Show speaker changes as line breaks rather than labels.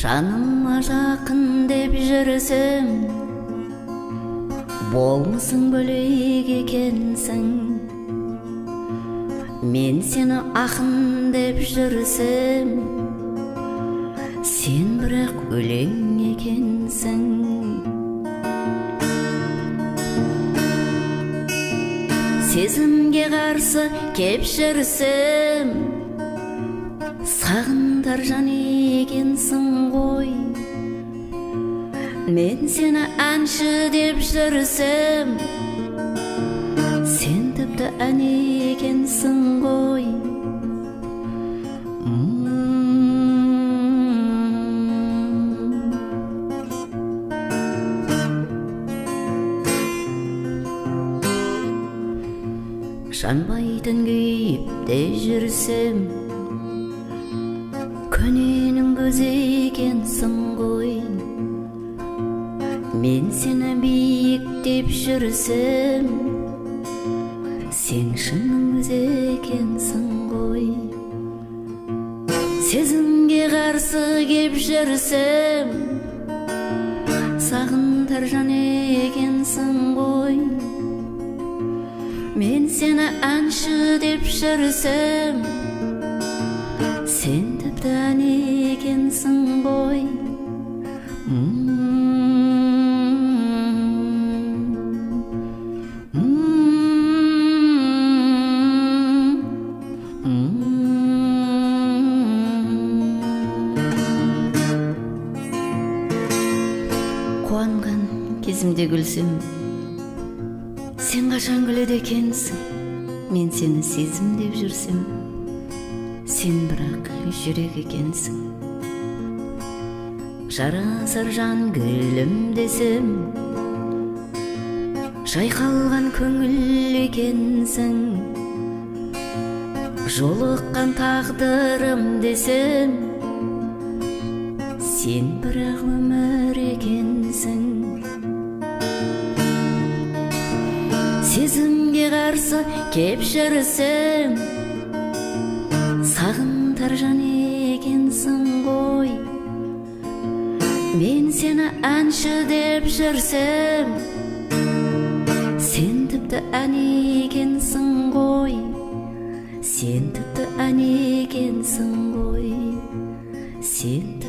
Жаныма жақын деп жүрсем, болмысың бөлек екенсің. Мен сені ақын деп жүрсем, сен бірақ өлең екенсің. Сезімге қарсы кеп жүрсем, сағындар жан екенсің ғой. Мен сені әнші деп жүрсем, сен тіпті ән екенсің ғой. Жанбайтын күйіпте жүрсем, көненің көзі екенсің ғой. Мен сені биік деп жүрсем, сен шынның өзі екенсің ғой. Сезімге қарсы кеп жүрсем, сағындар жан екенсің ғой. Мен сені әнші деп жүрсем, сен тіпті ән екенсің ғой. Қуанған кезімде күлсем, сен қашан күледі екенсің. Мен сені сезім деп жүрсем, сен бірақ жүрек екенсің. Жарасар жан гүлім десем, жайқалған көңіл екенсің. Жолыққан тағдырым десем, сен бірақ өмір екенсің. Сезімге қарсы кеп жүрсем, сағындар жан екенсің ғой. Мен сені әнші деп жүрсем, сен тіпті ән екенсің ғой. Сен тіпті ән екенсің ғой. Сен